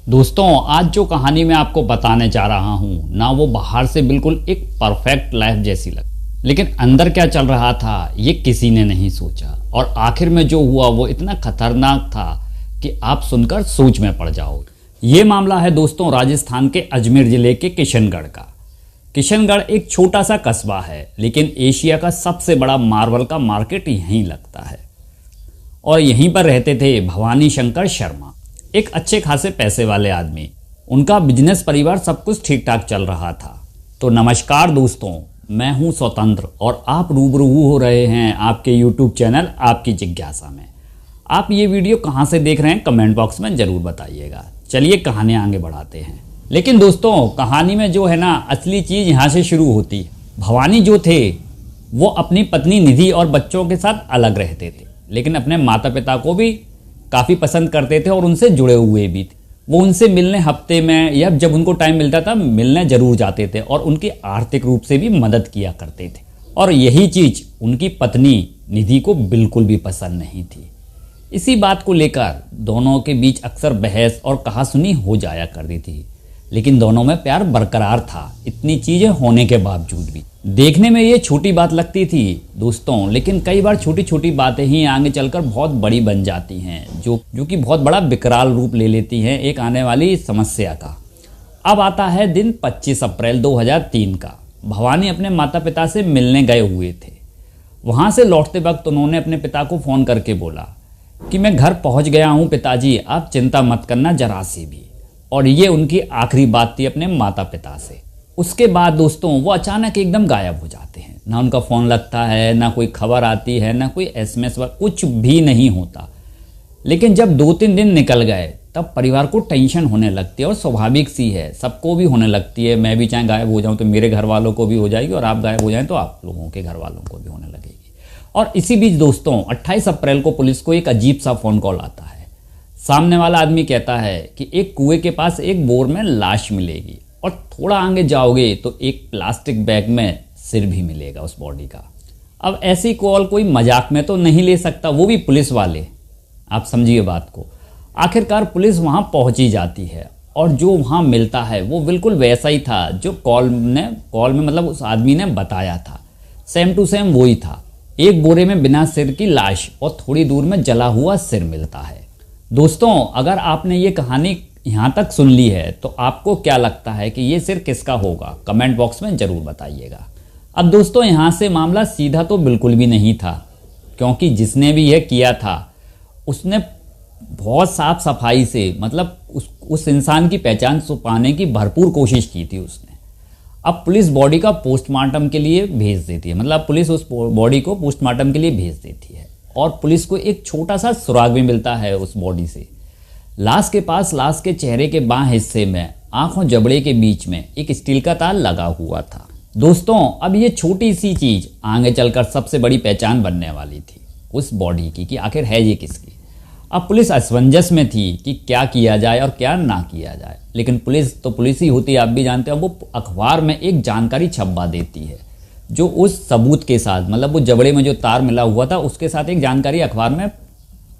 दोस्तों, आज जो कहानी मैं आपको बताने जा रहा हूँ ना, वो बाहर से बिल्कुल एक परफेक्ट लाइफ जैसी लगी, लेकिन अंदर क्या चल रहा था ये किसी ने नहीं सोचा। और आखिर में जो हुआ वो इतना खतरनाक था कि आप सुनकर सोच में पड़ जाओगे। ये मामला है दोस्तों राजस्थान के अजमेर जिले के किशनगढ़ का। किशनगढ़ एक छोटा सा कस्बा है, लेकिन एशिया का सबसे बड़ा मार्बल का मार्केट यहीं लगता है। और यहीं पर रहते थे भवानी शंकर शर्मा, एक अच्छे खासे पैसे वाले आदमी। उनका बिजनेस परिवार सब कुछ ठीक ठाक चल रहा था। तो नमस्कार दोस्तों, मैं हूं स्वतंत्र और आप रूबरू हो रहे हैं आपके YouTube चैनल आपकी जिज्ञासा में। आप ये वीडियो कहां से देख रहे हैं कमेंट बॉक्स में ज़रूर बताइएगा। चलिए कहानी आगे बढ़ाते हैं। लेकिन दोस्तों, कहानी में जो है ना, असली चीज़ यहाँ से शुरू होती है। भवानी जो थे वो अपनी पत्नी निधि और बच्चों के साथ अलग रहते थे, लेकिन अपने माता पिता को भी काफ़ी पसंद करते थे और उनसे जुड़े हुए भी थे। वो उनसे मिलने हफ्ते में या जब उनको टाइम मिलता था मिलने जरूर जाते थे और उनकी आर्थिक रूप से भी मदद किया करते थे। और यही चीज़ उनकी पत्नी निधि को बिल्कुल भी पसंद नहीं थी। इसी बात को लेकर दोनों के बीच अक्सर बहस और कहासुनी हो जाया करती थी, लेकिन दोनों में प्यार बरकरार था, इतनी चीज़ें होने के बावजूद भी। देखने में ये छोटी बात लगती थी दोस्तों, लेकिन कई बार छोटी छोटी बातें ही आगे चलकर बहुत बड़ी बन जाती हैं, जो कि बहुत बड़ा विकराल रूप ले लेती हैं एक आने वाली समस्या का। अब आता है दिन 25 अप्रैल 2003 का। भवानी अपने माता पिता से मिलने गए हुए थे। वहाँ से लौटते वक्त उन्होंने अपने पिता को फ़ोन करके बोला कि मैं घर पहुँच गया हूँ पिताजी, आप चिंता मत करना जरा सी भी। और ये उनकी आखिरी बात थी अपने माता पिता से। उसके बाद दोस्तों वो अचानक एकदम गायब हो जाते हैं। ना उनका फ़ोन लगता है, ना कोई खबर आती है, ना कोई SMS, कुछ भी नहीं होता। लेकिन जब 2-3 दिन निकल गए तब परिवार को टेंशन होने लगती है, और स्वाभाविक सी है, सबको भी होने लगती है। मैं भी चाहे गायब हो जाऊं तो मेरे घर वालों को भी हो जाएगी, और आप गायब हो जाएं तो आप लोगों के घर वालों को भी होने लगेगी। और इसी बीच दोस्तों 28 अप्रैल को पुलिस को एक अजीब सा फ़ोन कॉल आता है। सामने वाला आदमी कहता है कि एक कुएं के पास एक बोर में लाश मिलेगी, और थोड़ा आगे जाओगे तो एक प्लास्टिक बैग में सिर भी मिलेगा उस बॉडी का। अब ऐसी कॉल कोई मजाक में तो नहीं ले सकता, वो भी पुलिस वाले। आप समझिए बात को। आखिरकार पुलिस वहां पहुंची जाती है, और जो वहां मिलता है वो बिल्कुल वैसा ही था जो कॉल में मतलब उस आदमी ने बताया था। सेम टू सेम वही था। एक बोरे में बिना सिर की लाश और थोड़ी दूर में जला हुआ सिर मिलता है। दोस्तों, अगर आपने ये कहानी यहाँ तक सुन ली है तो आपको क्या लगता है कि ये सिर किसका होगा? कमेंट बॉक्स में ज़रूर बताइएगा। अब दोस्तों, यहाँ से मामला सीधा तो बिल्कुल भी नहीं था, क्योंकि जिसने भी यह किया था उसने बहुत साफ सफाई से, मतलब उस इंसान की पहचान छुपाने की भरपूर कोशिश की थी उसने। अब पुलिस बॉडी का पोस्टमार्टम के लिए भेज देती है, मतलब पुलिस उस बॉडी को पोस्टमार्टम के लिए भेज देती है, और पुलिस को एक छोटा सा सुराग भी मिलता है उस बॉडी से। लाश के पास लाश के चेहरे के बाएं हिस्से में आंखों जबड़े के बीच में एक स्टील का तार लगा हुआ था। दोस्तों, अब ये छोटी सी चीज़ आगे चलकर सबसे बड़ी पहचान बनने वाली थी उस बॉडी की, कि आखिर है ये किसकी। अब पुलिस असमंजस में थी कि क्या किया जाए और क्या ना किया जाए, लेकिन पुलिस तो पुलिस ही होती है, आप भी जानते हैं। वो अखबार में एक जानकारी छपवा देती है, जो उस सबूत के साथ, मतलब वो जबड़े में जो तार मिला हुआ था उसके साथ एक जानकारी अखबार में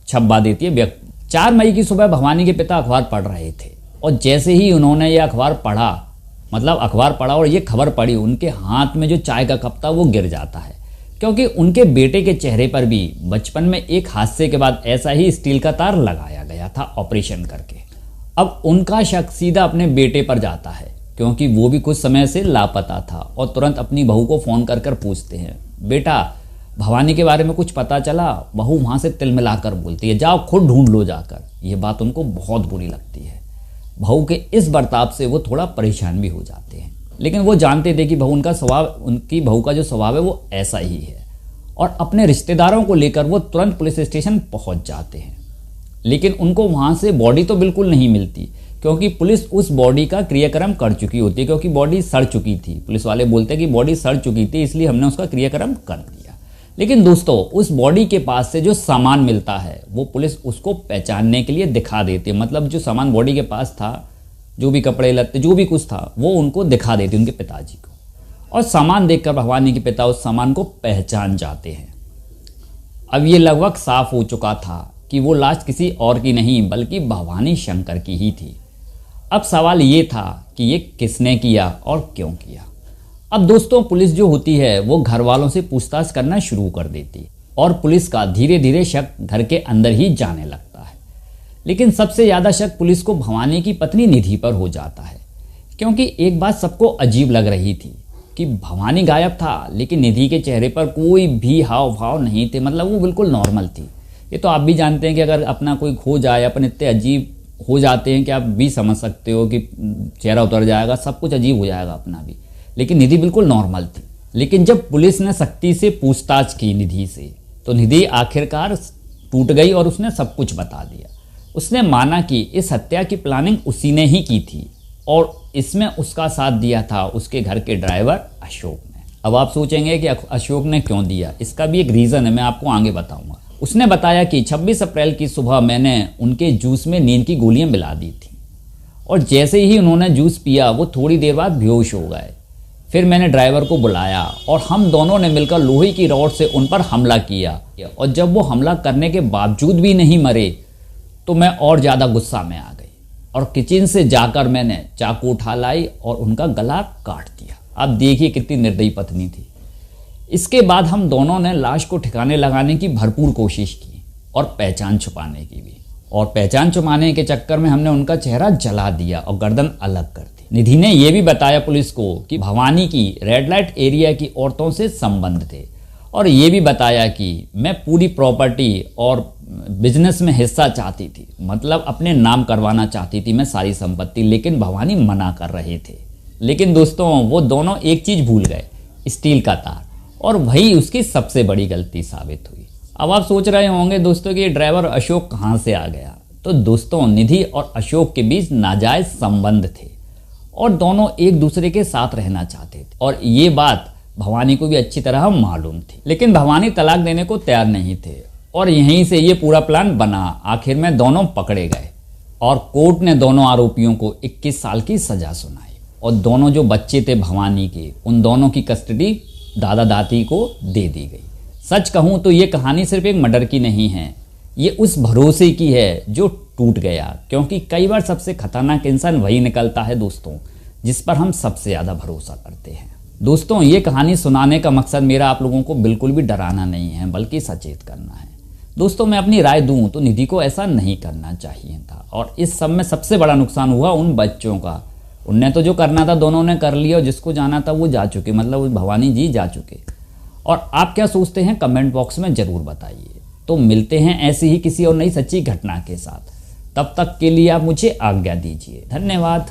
छपवा देती है। 4 मई की सुबह भवानी के पिता अखबार पढ़ रहे थे, और जैसे ही उन्होंने ये अखबार पढ़ा और ये खबर पढ़ी, उनके हाथ में जो चाय का कप था वो गिर जाता है, क्योंकि उनके बेटे के चेहरे पर भी बचपन में एक हादसे के बाद ऐसा ही स्टील का तार लगाया गया था ऑपरेशन करके। अब उनका शक सीधा अपने बेटे पर जाता है, क्योंकि वो भी कुछ समय से लापता था, और तुरंत अपनी बहू को फ़ोन कर पूछते हैं, बेटा भवानी के बारे में कुछ पता चला? बहू वहाँ से तिलमिलाकर बोलती है, जाओ खुद ढूंढ लो जाकर। ये बात उनको बहुत बुरी लगती है। बहू के इस बर्ताव से वो थोड़ा परेशान भी हो जाते हैं, लेकिन वो जानते थे कि उनकी बहू का जो स्वभाव है वो ऐसा ही है, और अपने रिश्तेदारों को लेकर वो तुरंत पुलिस स्टेशन पहुँच जाते हैं। लेकिन उनको वहाँ से बॉडी तो बिल्कुल नहीं मिलती, क्योंकि पुलिस उस बॉडी का क्रियाक्रम कर चुकी होती है, क्योंकि बॉडी सड़ चुकी थी। पुलिस वाले बोलते हैं कि बॉडी सड़ चुकी थी, इसलिए हमने उसका क्रियाक्रम कर दिया। लेकिन दोस्तों, उस बॉडी के पास से जो सामान मिलता है वो पुलिस उसको पहचानने के लिए दिखा देती है। मतलब जो सामान बॉडी के पास था, जो भी कपड़े लत्ते जो भी कुछ था, वो उनको दिखा देती उनके पिताजी को, और सामान देखकर भवानी के पिता उस सामान को पहचान जाते हैं। अब ये लगभग साफ हो चुका था कि वो लाश किसी और की नहीं बल्कि भवानी शंकर की ही थी। अब सवाल ये था कि ये किसने किया और क्यों किया। अब दोस्तों पुलिस जो होती है वो घर वालों से पूछताछ करना शुरू कर देती और पुलिस का धीरे धीरे शक घर के अंदर ही जाने लगता है। लेकिन सबसे ज़्यादा शक पुलिस को भवानी की पत्नी निधि पर हो जाता है, क्योंकि एक बात सबको अजीब लग रही थी कि भवानी गायब था लेकिन निधि के चेहरे पर कोई भी हाव भाव नहीं थे, मतलब वो बिल्कुल नॉर्मल थी। ये तो आप भी जानते हैं कि अगर अपना कोई खो जाए, अपन इतने अजीब हो जाते हैं कि आप भी समझ सकते हो कि चेहरा उतर जाएगा, सब कुछ अजीब हो जाएगा अपना भी। लेकिन निधि बिल्कुल नॉर्मल थी। लेकिन जब पुलिस ने सख्ती से पूछताछ की निधि से, तो निधि आखिरकार टूट गई और उसने सब कुछ बता दिया। उसने माना कि इस हत्या की प्लानिंग उसी ने ही की थी और इसमें उसका साथ दिया था उसके घर के ड्राइवर अशोक ने। अब आप सोचेंगे कि अशोक ने क्यों दिया, इसका भी एक रीज़न है, मैं आपको आगे बताऊंगा। उसने बताया कि 26 अप्रैल की सुबह मैंने उनके जूस में नींद की गोलियां मिला दी थी और जैसे ही उन्होंने जूस पिया वो थोड़ी देर बाद बेहोश हो गए। फिर मैंने ड्राइवर को बुलाया और हम दोनों ने मिलकर लोहे की रॉड से उन पर हमला किया और जब वो हमला करने के बावजूद भी नहीं मरे तो मैं और ज़्यादा गुस्सा में आ गई और किचन से जाकर मैंने चाकू उठा लाई और उनका गला काट दिया। अब देखिए कितनी निर्दयी पत्नी थी। इसके बाद हम दोनों ने लाश को ठिकाने लगाने की भरपूर कोशिश की और पहचान छुपाने की भी, और पहचान छुपाने के चक्कर में हमने उनका चेहरा जला दिया और गर्दन अलग कर दी। निधि ने यह भी बताया पुलिस को कि भवानी की रेड लाइट एरिया की औरतों से संबंध थे और ये भी बताया कि मैं पूरी प्रॉपर्टी और बिजनेस में हिस्सा चाहती थी, मतलब अपने नाम करवाना चाहती थी मैं सारी संपत्ति, लेकिन भवानी मना कर रहे थे। लेकिन दोस्तों वो दोनों एक चीज़ भूल गए, स्टील का तार, और वही उसकी सबसे बड़ी गलती साबित हुई। अब आप सोच रहे होंगे दोस्तों कि ड्राइवर अशोक कहाँ से आ गया। तो दोस्तों निधि और अशोक के बीच नाजायज संबंध थे और दोनों एक दूसरे के साथ रहना चाहते थे और ये बात भवानी को भी अच्छी तरह मालूम थी। लेकिन भवानी तलाक देने को तैयार नहीं थे और यहीं से ये पूरा प्लान बना। आखिर में दोनों पकड़े गए और कोर्ट ने दोनों आरोपियों को 21 साल की सजा सुनाई और दोनों जो बच्चे थे भवानी के, उन दोनों की कस्टडी दादा दादी को दे दी गई। सच कहूँ तो ये कहानी सिर्फ एक मर्डर की नहीं है, ये उस भरोसे की है जो टूट गया, क्योंकि कई बार सबसे खतरनाक इंसान वही निकलता है दोस्तों जिस पर हम सबसे ज़्यादा भरोसा करते हैं। दोस्तों ये कहानी सुनाने का मकसद मेरा आप लोगों को बिल्कुल भी डराना नहीं है बल्कि सचेत करना है। दोस्तों मैं अपनी राय दूं तो निधि को ऐसा नहीं करना चाहिए था और इस सब में सबसे बड़ा नुकसान हुआ उन बच्चों का। उनने तो जो करना था दोनों ने कर लिया और जिसको जाना था वो जा चुके, मतलब भवानी जी जा चुके। और आप क्या सोचते हैं कमेंट बॉक्स में ज़रूर बताइए। तो मिलते हैं ऐसी ही किसी और नई सच्ची घटना के साथ, तब तक के लिए आप मुझे आज्ञा दीजिए। धन्यवाद।